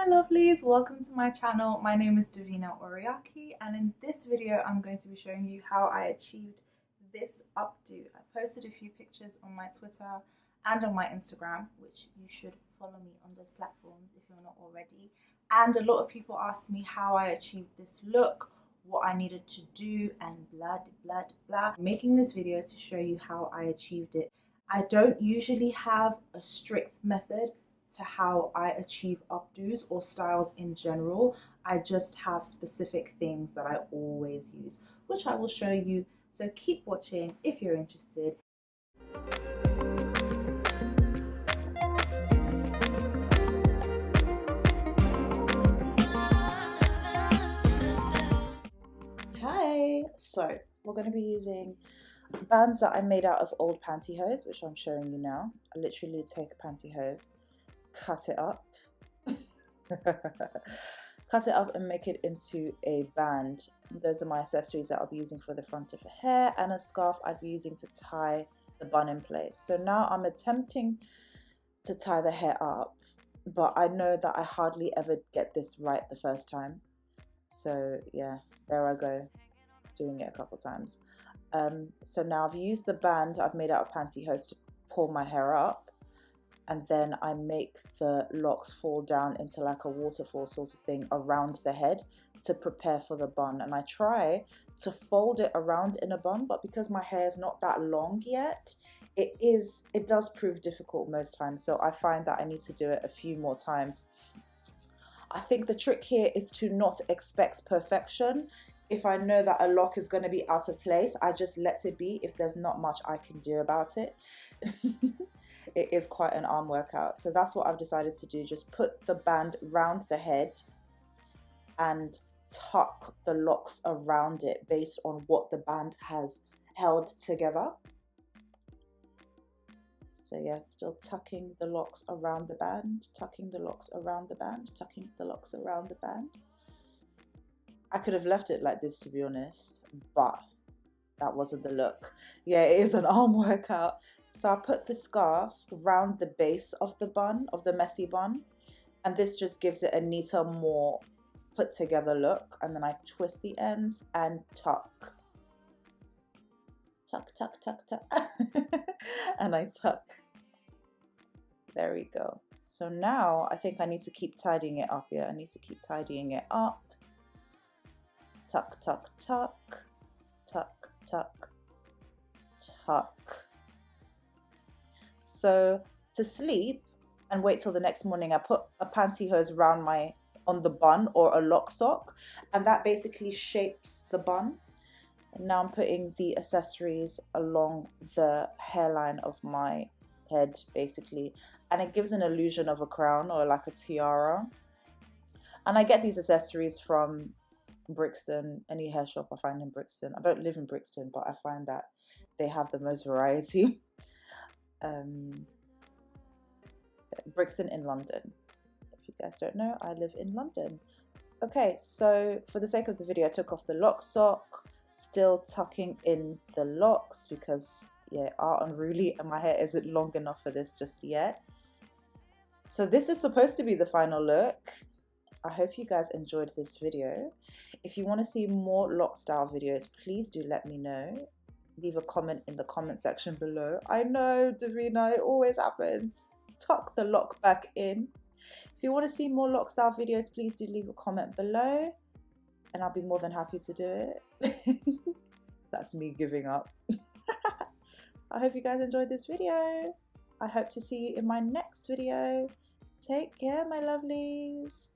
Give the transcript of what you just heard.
Lovelies, welcome to my channel. My name is Davina Oriakhi, and in this video I'm going to be showing you how I achieved this updo. I posted a few pictures on my Twitter and on my Instagram, which you should follow me on those platforms if you're not already. And a lot of people asked me how I achieved this look, what I needed to do, and blah blah blah. I'm making this video to show you how I achieved it. I don't usually have a strict method to how I achieve updos or styles in general. I just have specific things that I always use, which I will show you. So keep watching if you're interested. Hi, so we're going to be using bands that I made out of old pantyhose, which I'm showing you now. I literally take a pantyhose, cut it up, cut it up and make it into a band. Those are my accessories that I'll be using for the front of the hair, and a scarf I'd be using to tie the bun in place. So now I'm attempting to tie the hair up, but I know that I hardly ever get this right the first time. So yeah, there I go, doing it a couple times. So now I've used the band I've made out of pantyhose to pull my hair up, and then I make the locks fall down into like a waterfall sort of thing around the head to prepare for the bun. And I try to fold it around in a bun, but because my hair is not that long yet, it does prove difficult most times. So I find that I need to do it a few more times. I think the trick here is to not expect perfection. If I know that a lock is going to be out of place, I just let it be if there's not much I can do about it. It is quite an arm workout. So that's what I've decided to do. Just put the band round the head and tuck the locks around it based on what the band has held together. So yeah, still tucking the locks around the band, tucking the locks around the band, tucking the locks around the band. I could have left it like this, to be honest, but that wasn't the look. Yeah, it is an arm workout. So I put the scarf around the base of the bun, of the messy bun, and this just gives it a neater, more put together look. And then I twist the ends and tuck. Tuck, tuck, tuck, tuck. And I tuck. There we go. So now I think I need to keep tidying it up. Yeah, I need to keep tidying it up. Tuck, tuck, tuck, tuck, tuck, tuck. So to sleep and wait till the next morning, I put a pantyhose around on the bun or a lock sock, and that basically shapes the bun. And now I'm putting the accessories along the hairline of my head, basically, and it gives an illusion of a crown or like a tiara. And I get these accessories from Brixton, any hair shop I find in Brixton. I don't live in Brixton, but I find that they have the most variety. Brixton in London. If you guys don't know, I live in London. Okay, so for the sake of the video, I took off the lock sock, still tucking in the locks because yeah, are unruly and my hair isn't long enough for this just yet. So this is supposed to be the final look. I hope you guys enjoyed this video. If you want to see more lock style videos, please do let me know. Leave a comment in the comment section below. I know, Davina, it always happens. Tuck the lock back in. If you want to see more lock style videos, please do leave a comment below and I'll be more than happy to do it. That's me giving up. I hope you guys enjoyed this video. I hope to see you in my next video. Take care, my lovelies.